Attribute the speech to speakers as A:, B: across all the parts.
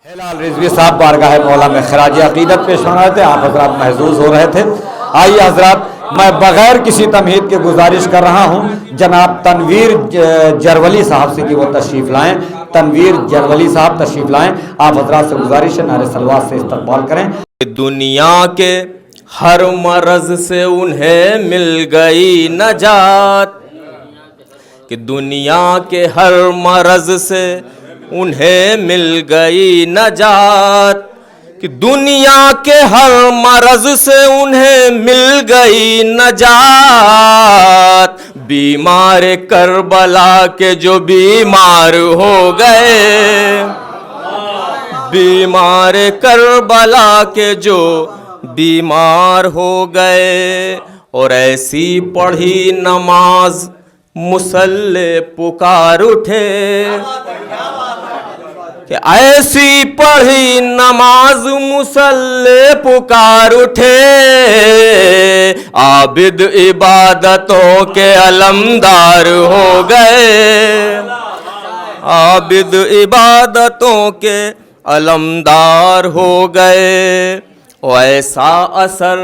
A: ہلال رضوی صاحب بارگاہ مولا میں خراج عقیدت پیش ہو رہے تھے، آپ حضرات محظوظ ہو رہے تھے۔ آئیے حضرات، میں بغیر کسی تمہید کے گزارش کر رہا ہوں جناب تنویر جرولی صاحب سے کہ وہ تشریف لائیں۔ تنویر جرولی صاحب تشریف لائیں، آپ حضرات سے گزارش ہے نعرہ صلوات سے استقبال کریں۔
B: دنیا کے ہر مرض سے انہیں مل گئی نجات، کہ دنیا کے ہر مرض سے انہیں مل گئی نجات، کہ دنیا کے ہر مرض سے انہیں مل گئی نجات۔ بیمار کربلا کے جو بیمار ہو گئے، بیمار کربلا کے جو بیمار ہو گئے، اور ایسی پڑھی نماز مصلی پکار اٹھے، کہ ایسی پڑھی نماز مصلی پکار اٹھے، عابد عبادتوں کے علمدار ہو گئے، عابد عبادتوں کے علمدار ہو گئے۔ اور ایسا اثر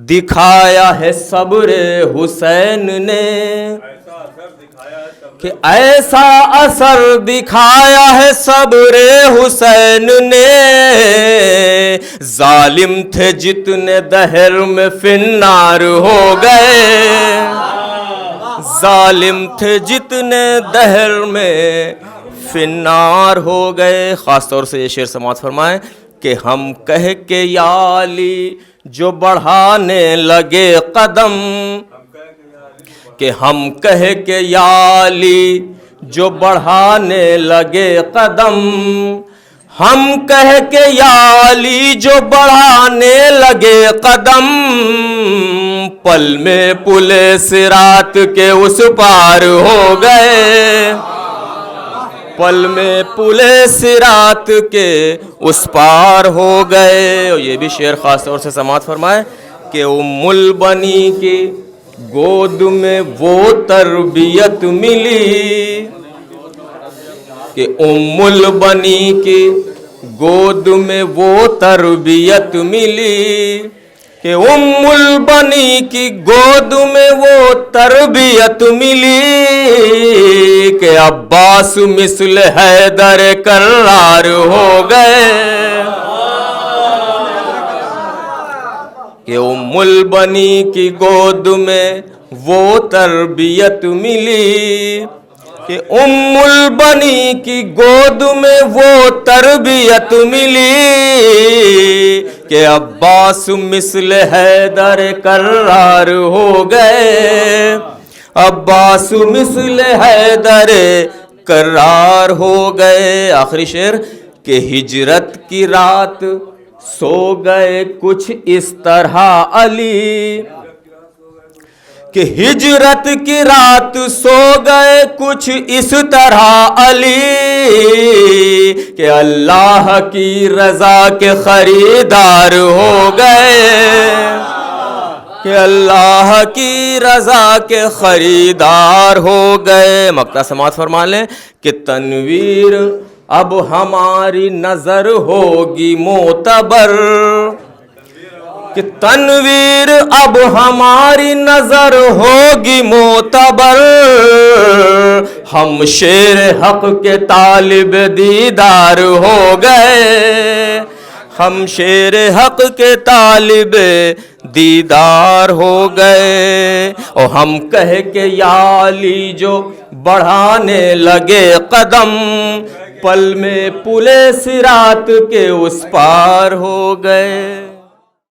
B: دکھایا ہے صبر حسین نے، کہ ایسا اثر دکھایا ہے صبر حسین نے، ظالم تھے جتنے دہر میں فنار ہو گئے، ظالم تھے جتنے دہر میں فنار ہو گئے۔ خاص طور سے یہ شعر سماعت فرمائیں کہ ہم کہہ کے یا علی جو بڑھانے لگے قدم، کہ ہم کہہ کے یا علی جو بڑھانے لگے قدم، ہم کہہ کے یا علی جو بڑھانے لگے قدم، پل میں پل صراط کے اس پار ہو گئے، پل میں پل صراط کے اس پار ہو گئے۔ اور یہ بھی شعر خاص طور سے سماعت فرمائے کہ ام البنی کی گود میں وہ تربیت ملی، کہ ام البنی کی گود میں وہ تربیت ملی، کہ ام البنی کی گود میں وہ تربیت ملی، کہ عباس مثل حیدر کرار ہو گئے، کہ ام البنی کی گود میں وہ تربیت ملی، کہ ام البنی کی گود میں وہ تربیت ملی، کہ عباس مثل حیدر کرار ہو گئے، عباس مثل حیدر کرار ہو گئے۔ آخری شعر کہ ہجرت کی رات سو گئے کچھ اس طرح علی، کہ ہجرت کی رات سو گئے کچھ اس طرح علی، کہ اللہ کی رضا کے خریدار ہو گئے، کہ اللہ کی رضا کے خریدار ہو گئے۔ مقطع سماعت فرما لیں کہ تنویر اب ہماری نظر ہوگی معتبر، کہ تنویر اب ہماری نظر ہوگی معتبر، ہم شیر حق کے طالب دیدار ہو گئے، ہم شیر حق کے طالب دیدار ہو گئے۔ اور ہم کہہ کے یا علی جو بڑھانے لگے قدم، پل میں پل صراط کے اس پار ہو گئے۔